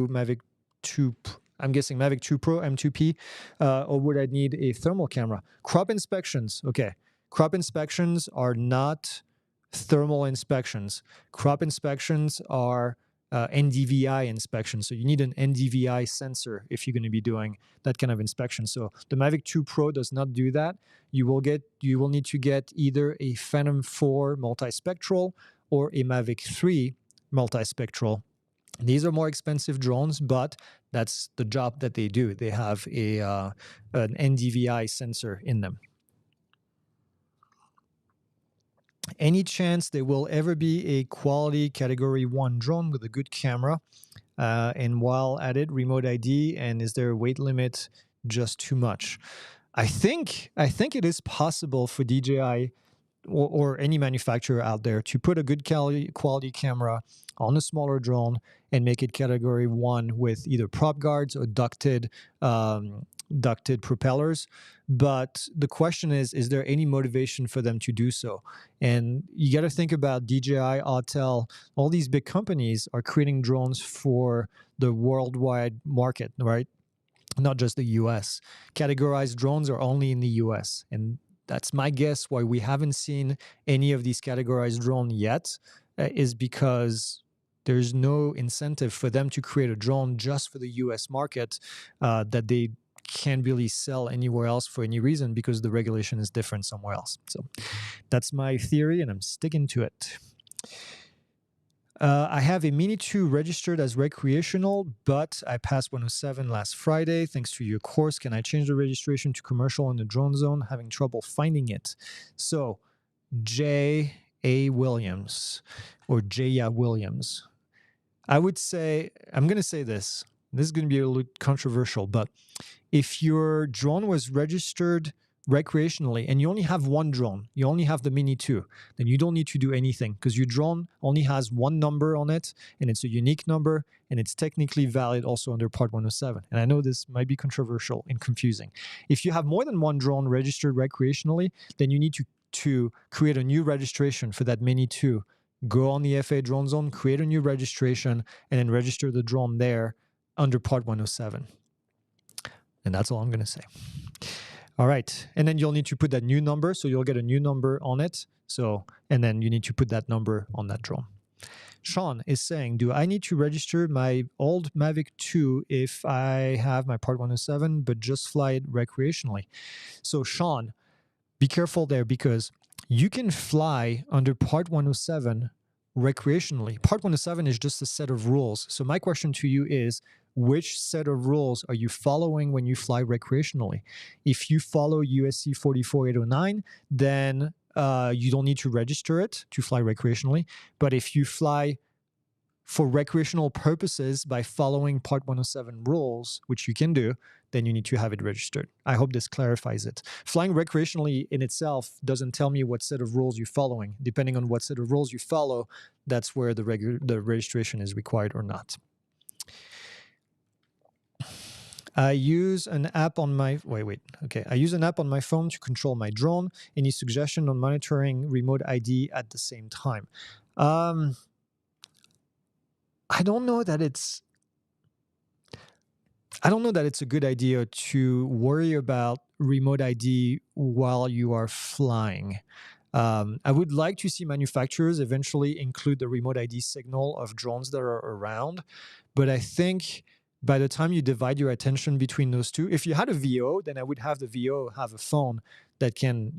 Mavic 2? I'm guessing Mavic 2 Pro M2P, or would I need a thermal camera? Crop inspections, okay. Crop inspections are not thermal inspections. Crop inspections are NDVI inspections. So you need an NDVI sensor if you're going to be doing that kind of inspection. So the Mavic 2 Pro does not do that. You will need to get either a Phantom 4 multispectral or a Mavic 3 multispectral. These are more expensive drones, but that's the job that they do. They have an NDVI sensor in them. Any chance there will ever be a quality Category 1 drone with a good camera? And while at it, remote ID, and is there a weight limit just too much? I think it is possible for DJI or any manufacturer out there to put a good quality camera on a smaller drone and make it Category 1 with either prop guards or ducted ducted propellers. But the question is there any motivation for them to do so? And you got to think about DJI, Autel, all these big companies are creating drones for the worldwide market, right? Not just the US. Categorized drones are only in the US. And that's my guess why we haven't seen any of these categorized drones yet, is because there's no incentive for them to create a drone just for the US market that they can't really sell anywhere else for any reason because the regulation is different somewhere else. So that's my theory and I'm sticking to it. I have a Mini 2 registered as recreational, but I passed 107 last Friday. Thanks to your course, can I change the registration to commercial in the drone zone? Having trouble finding it. So, J. A. Williams, or J. Williams. I would say, I'm going to say this. This is going to be a little controversial, but if your drone was registered recreationally and you only have one drone, you only have the Mini 2, then you don't need to do anything because your drone only has one number on it and it's a unique number and it's technically valid also under Part 107. And I know this might be controversial and confusing. If you have more than one drone registered recreationally, then you need to create a new registration for that Mini 2. Go on the FAA drone zone, create a new registration, and then register the drone there under Part 107. And that's all I'm going to say. All right. And then you'll need to put that new number. So you'll get a new number on it. So, and then you need to put that number on that drone. Sean is saying, do I need to register my old Mavic 2 if I have my Part 107, but just fly it recreationally? So Sean, be careful there because you can fly under Part 107 recreationally. Part 107 is just a set of rules. So my question to you is, which set of rules are you following when you fly recreationally? If you follow USC 44809, then you don't need to register it to fly recreationally. But if you fly for recreational purposes by following Part 107 rules, which you can do, then you need to have it registered. I hope this clarifies it. Flying recreationally in itself doesn't tell me what set of rules you're following. Depending on what set of rules you follow, that's where the registration is required or not. I use an app on my I use an app on my phone to control my drone. Any suggestion on monitoring remote ID at the same time? I don't know that it's a good idea to worry about remote ID while you are flying. I would like to see manufacturers eventually include the remote ID signal of drones that are around, but I think by the time you divide your attention between those two, if you had a VO, then I would have the VO have a phone that can,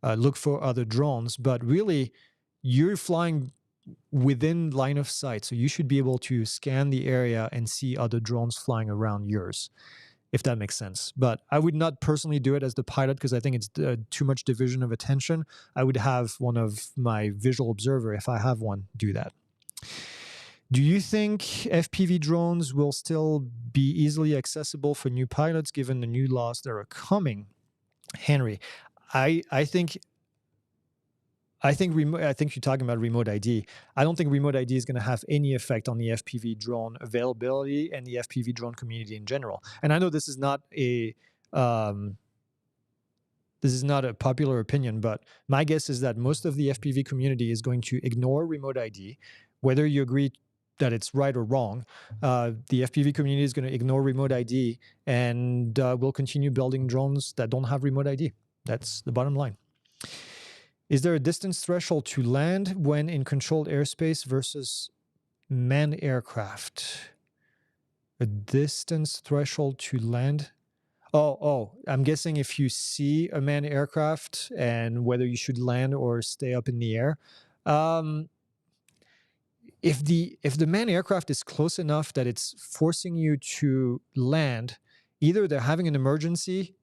look for other drones. But really, you're flying within line of sight, so you should be able to scan the area and see other drones flying around yours, if that makes sense. But I would not personally do it as the pilot because I think it's too much division of attention. I would have one of my visual observer, if I have one, do that. Do you think FPV drones will still be easily accessible for new pilots given the new laws that are coming? Henry, I think you're talking about remote ID. I don't think remote ID is going to have any effect on the FPV drone availability and the FPV drone community in general. And I know this is not a popular opinion, but my guess is that most of the FPV community is going to ignore remote ID, whether you agree that it's right or wrong. The FPV community is going to ignore remote ID and will continue building drones that don't have remote ID. That's the bottom line. Is there a distance threshold to land when in controlled airspace versus manned aircraft? A distance threshold to land? Oh, I'm guessing if you see a manned aircraft and whether you should land or stay up in the air. If the manned aircraft is close enough that it's forcing you to land, either they're having an emergency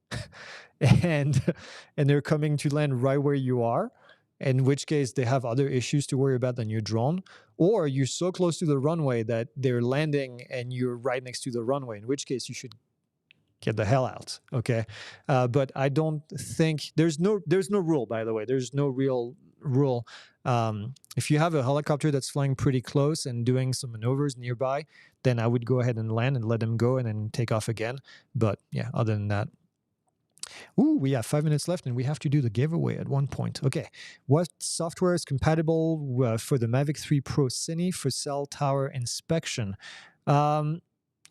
and they're coming to land right where you are, in which case they have other issues to worry about than your drone, or you're so close to the runway that they're landing and you're right next to the runway, in which case you should get the hell out. Okay. But I don't think there's no rule, by the way. There's no real rule. If you have a helicopter that's flying pretty close and doing some maneuvers nearby, then I would go ahead and land and let them go and then take off again. But yeah, other than that. Ooh, we have 5 minutes left and we have to do the giveaway at one point. Okay. What software is compatible for the Mavic 3 Pro Cine for cell tower inspection?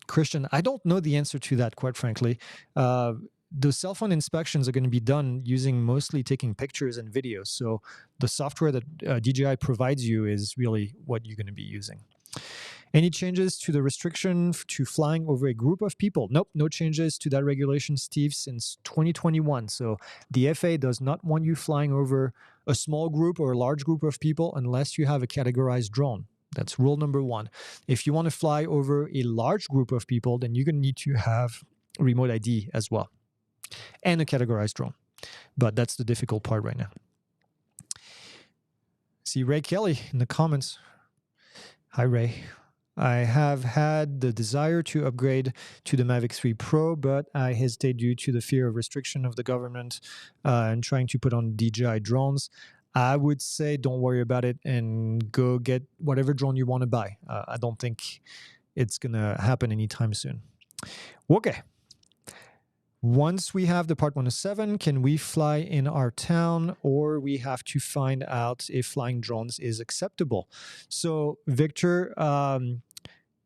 Christian, I don't know the answer to that, quite frankly. The cell phone inspections are going to be done using mostly taking pictures and videos. So the software that DJI provides you is really what you're going to be using. Any changes to the restriction to flying over a group of people? Nope, no changes to that regulation, Steve, since 2021. So the FAA does not want you flying over a small group or a large group of people unless you have a categorized drone. That's rule number one. If you want to fly over a large group of people, then you're going to need to have remote ID as well and a categorized drone. But that's the difficult part right now. See Ray Kelly in the comments. Hi, Ray. I have had the desire to upgrade to the Mavic 3 Pro, but I hesitate due to the fear of restriction of the government and trying to put on DJI drones. I would say don't worry about it and go get whatever drone you want to buy. I don't think it's going to happen anytime soon. Okay. Once we have the Part 107, can we fly in our town, or we have to find out if flying drones is acceptable? So, Victor,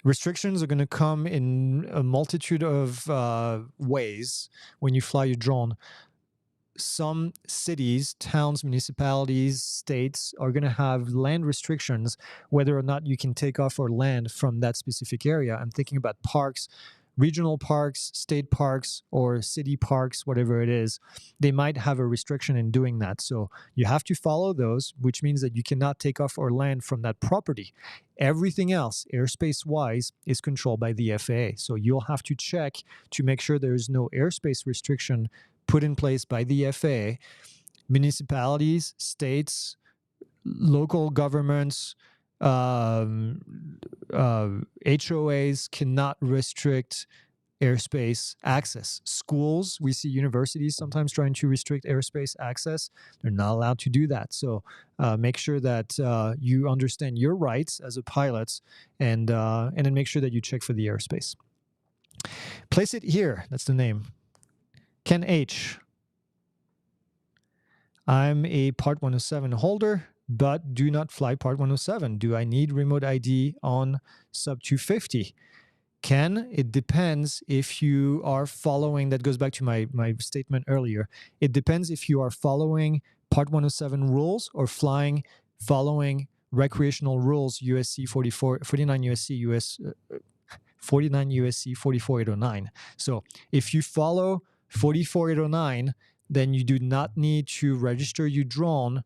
restrictions are going to come in a multitude of ways when you fly your drone. Some cities, towns, municipalities, states are going to have land restrictions whether or not you can take off or land from that specific area. I'm thinking about parks, regional parks, state parks, or city parks, whatever it is. They might have a restriction in doing that. So you have to follow those, which means that you cannot take off or land from that property. Everything else, airspace-wise, is controlled by the FAA. So you'll have to check to make sure there is no airspace restriction put in place by the FAA. Municipalities, states, local governments, HOAs cannot restrict airspace access. Schools, we see universities sometimes trying to restrict airspace access. They're not allowed to do that. So make sure that you understand your rights as a pilot, and then make sure that you check for the airspace. Place it here. That's the name. Ken H. I'm a Part 107 holder, but do not fly Part 107. Do I need remote ID on sub 250? Ken, it depends if you are following, that goes back to my statement earlier. It depends if you are following Part 107 rules or following recreational rules, USC 49 USC US 49 USC 44809. So if you follow 44809, then you do not need to register your drone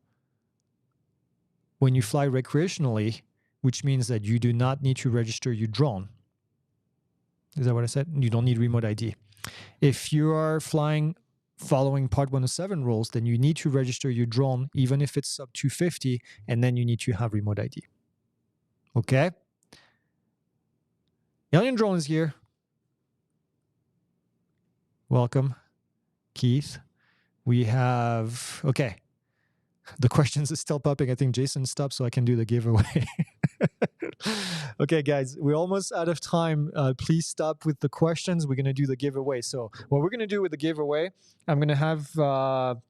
when you fly recreationally, which means that you do not need to register your drone. Is that what I said? You don't need remote ID. If you are flying following Part 107 rules, then you need to register your drone, even if it's sub 250, and then you need to have remote ID. Okay? Alien Drone is here. Welcome, Keith. We have, okay. The questions are still popping. I think Jason stopped so I can do the giveaway. Okay, guys, we're almost out of time. Please stop with the questions. We're going to do the giveaway. So what we're going to do with the giveaway, I'm going to have...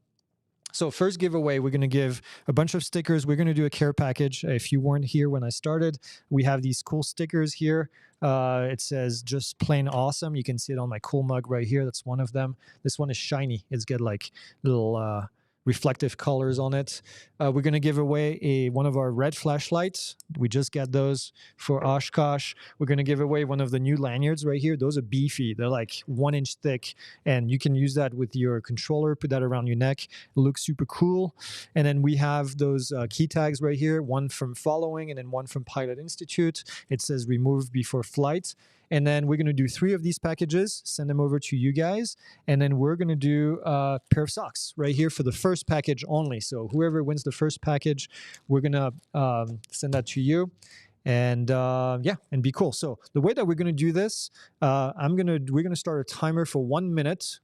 So first giveaway, we're going to give a bunch of stickers. We're going to do a care package. If you weren't here when I started, we have these cool stickers here. It says just plain awesome. You can see it on my cool mug right here. That's one of them. This one is shiny. It's got like little reflective colors on it. We're going to give away one of our red flashlights. We just got those for Oshkosh. We're going to give away one of the new lanyards right here. Those are beefy. They're like 1 inch thick, and you can use that with your controller, put that around your neck. It looks super cool. And then we have those key tags right here, one from Following and then one from Pilot Institute. It says remove before flight. And then we're going to do 3 of these packages, send them over to you guys. And then we're going to do a pair of socks right here for the first package only. So whoever wins the first package, we're going to send that to you. And yeah, and be cool. So the way that we're going to do this, we're going to start a timer for 1 minute.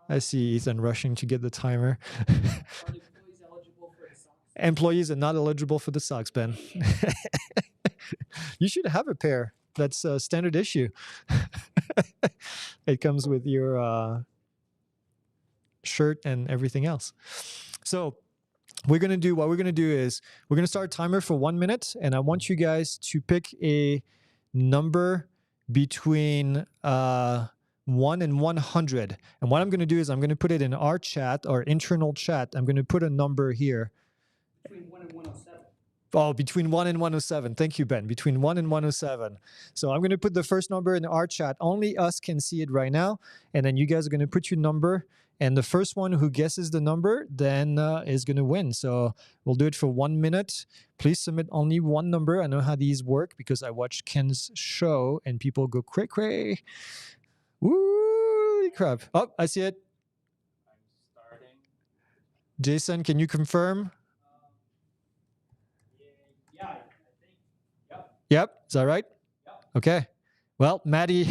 I see Ethan rushing to get the timer. Employees are not eligible for the socks, Ben. You should have a pair. That's a standard issue. It comes with your shirt and everything else. So what we're going to do is we're going to start a timer for 1 minute, and I want you guys to pick a number between 1 and 100. And what I'm going to do is I'm going to put it in our chat, our internal chat. I'm going to put a number here. Between 1 and 107. Oh, between 1 and 107. Thank you, Ben. Between 1 and 107. So I'm going to put the first number in our chat. Only us can see it right now. And then you guys are going to put your number. And the first one who guesses the number then is going to win. So we'll do it for 1 minute. Please submit only one number. I know how these work because I watched Ken's show and people go cray cray. Woo, crap. Oh, I see it. I'm starting. Jason, can you confirm? Yeah, I think. Yep. Yep. Is that right? Yep. Okay. Well, Maddie,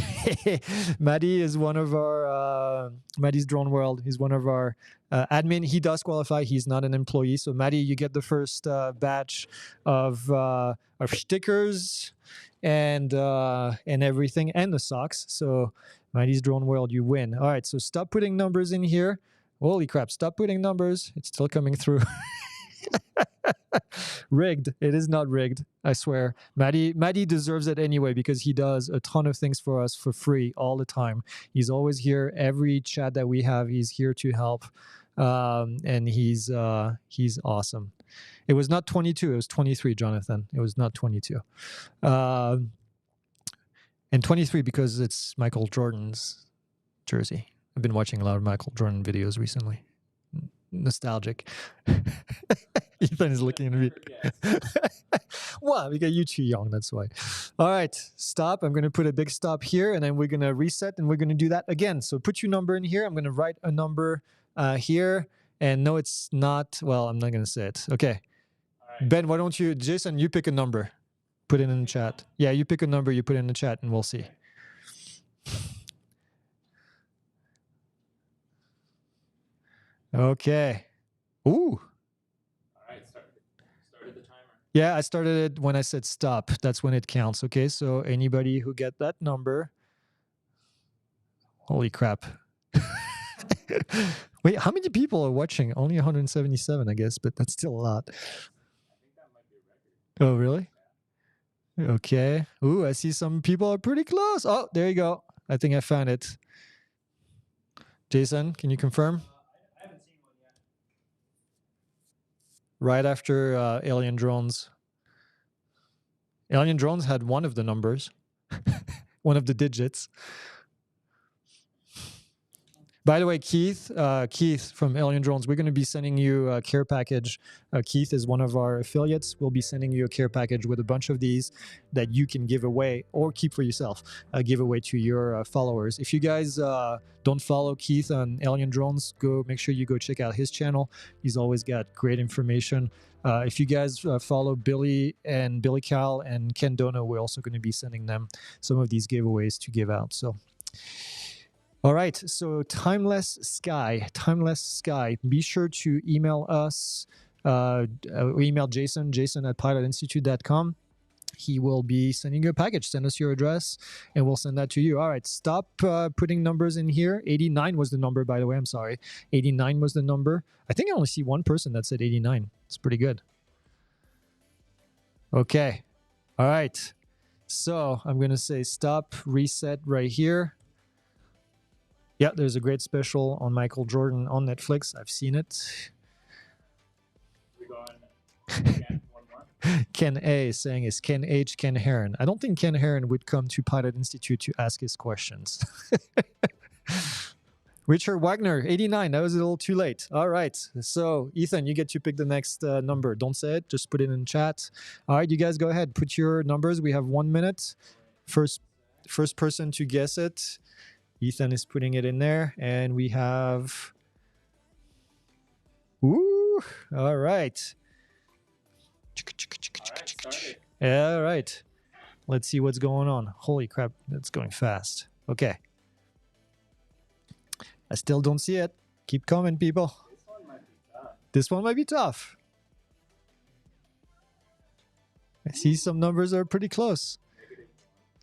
Maddie is one of our, Maddie's Drone World. He's one of our admin. He does qualify. He's not an employee. So Maddie, you get the first batch of stickers and everything and the socks. So Maddie's Drone World, you win. All right. So stop putting numbers in here. Holy crap. Stop putting numbers. It's still coming through. Rigged. It is not rigged. I swear. Maddie deserves it anyway because he does a ton of things for us for free all the time. He's always here. Every chat that we have, he's here to help. And he's awesome. It was not 22. It was 23, Jonathan. It was not 22. And 23 because it's Michael Jordan's jersey. I've been watching a lot of Michael Jordan videos recently. Nostalgic. Ethan is looking at me. Well, because you're too young, that's why. All right, stop. I'm going to put a big stop here, and then we're going to reset, and we're going to do that again. So put your number in here. I'm going to write a number here, and no, it's not. Well, I'm not going to say it. Okay. Right. Ben, why don't you, Jason, you pick a number. Put it in the chat. Yeah, you pick a number, you put it in the chat, and we'll see. Okay. Ooh. All right, started the timer. Yeah, I started it when I said stop. That's when it counts. Okay, so anybody who get that number. Holy crap. Wait, how many people are watching? Only 177, I guess, but that's still a lot. I think that might be a record. Oh, really? Okay. Ooh, I see some people are pretty close. Oh, there you go. I think I found it. Jason, can you confirm? I haven't seen one yet. Right after Alien Drones. Alien Drones had one of the numbers, one of the digits. By the way, Keith from Alien Drones, we're going to be sending you a care package. Keith is one of our affiliates. We'll be sending you a care package with a bunch of these that you can give away or keep for yourself, give away to your followers. If you guys don't follow Keith on Alien Drones, make sure you go check out his channel. He's always got great information. If you guys follow Billy Cal and Ken Dono, we're also going to be sending them some of these giveaways to give out. So. All right, so Timeless Sky. Be sure to email us, email Jason at pilotinstitute.com. He will be sending you a package. Send us your address, and we'll send that to you. All right, stop putting numbers in here. 89 was the number, by the way. I'm sorry. 89 was the number. I think I only see one person that said 89. It's pretty good. Okay. All right. So I'm going to say stop, reset right here. Yeah, there's a great special on Michael Jordan on Netflix. I've seen it. We going again, one more? Ken A is saying, is Ken H. Ken Heron? I don't think Ken Heron would come to Pilot Institute to ask his questions. Richard Wagner, 89. That was a little too late. All right. So, Ethan, you get to pick the next number. Don't say it. Just put it in chat. All right, you guys go ahead. Put your numbers. We have 1 minute. First person to guess it. Ethan is putting it in there, and we have. Ooh! All right. All right. Let's see what's going on. Holy crap! That's going fast. Okay. I still don't see it. Keep coming, people. This one might be tough. This one might be tough. See, some numbers are pretty close.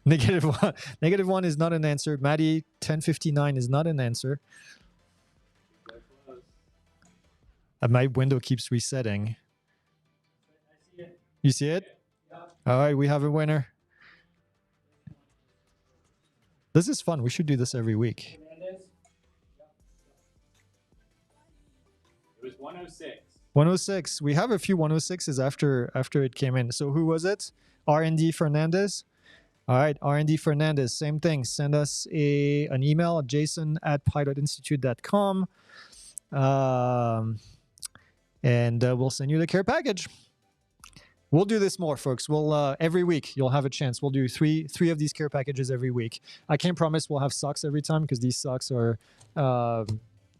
Negative one. Negative one is not an answer. Maddie, 1059 is not an answer. My window keeps resetting. You see it? All right, we have a winner. This is fun. We should do this every week. It was 106. 106. We have a few 106s after it came in. So who was it? R&D Fernandez. All right, R&D Fernandez. Same thing. Send us an email at jason@pilotinstitute.com. And we'll send you the care package. We'll do this more, folks. We'll every week you'll have a chance. We'll do three of these care packages every week. I can't promise we'll have socks every time because these socks are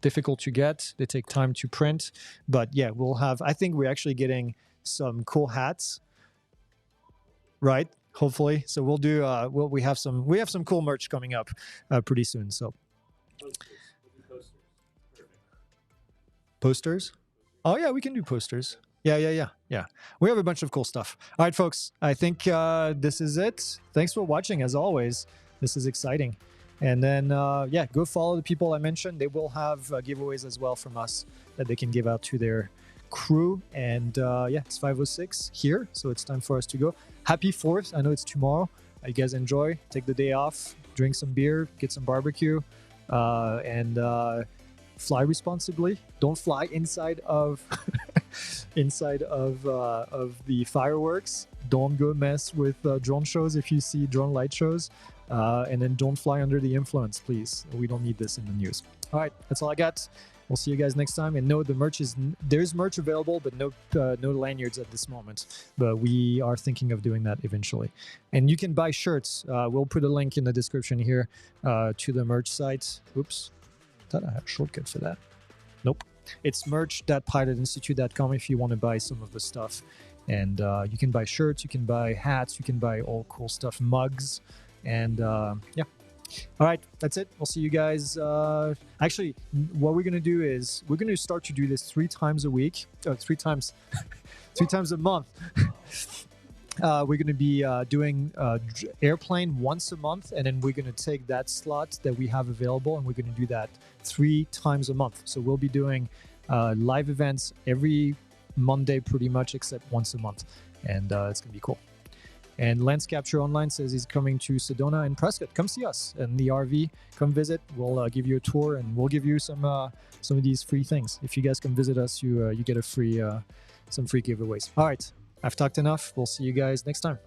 difficult to get. They take time to print. But yeah, we'll have. I think we're actually getting some cool hats, right? Hopefully. So we'll do. We have some cool merch coming up pretty soon. So posters. Oh yeah, we can do posters. Yeah. We have a bunch of cool stuff. All right, folks. I think this is it. Thanks for watching, as always. This is exciting. And then, go follow the people I mentioned. They will have giveaways as well from us that they can give out to their crew. And it's 5:06 here, so it's time for us to go. Happy 4th. I know it's tomorrow. You guys enjoy. Take the day off. Drink some beer. Get some barbecue. And fly responsibly. Don't fly inside of the fireworks. Don't go mess with drone shows if you see drone light shows. And then don't fly under the influence, please. We don't need this in the news. All right, that's all I got. We'll see you guys next time. And no, there's merch available, but no lanyards at this moment. But we are thinking of doing that eventually. And you can buy shirts. We'll put a link in the description here to the merch site. Oops, thought I had a shortcut for that. Nope. It's merch.pilotinstitute.com if you want to buy some of the stuff. And you can buy shirts, you can buy hats, you can buy all cool stuff, mugs. And yeah. All right, that's it. We'll see you guys. Actually, what we're going to do is we're going to start to do this 3 times a week, 3 times a month. We're going to be doing airplane once a month, and then we're going to take that slot that we have available, and we're going to do that 3 times a month. So we'll be doing live events every Monday pretty much, except once a month, and it's going to be cool. And Lens Capture Online says he's coming to Sedona and Prescott. Come see us in the RV. Come visit. We'll give you a tour, and we'll give you some of these free things. If you guys come visit us, you get a free some free giveaways. All right, I've talked enough. We'll see you guys next time.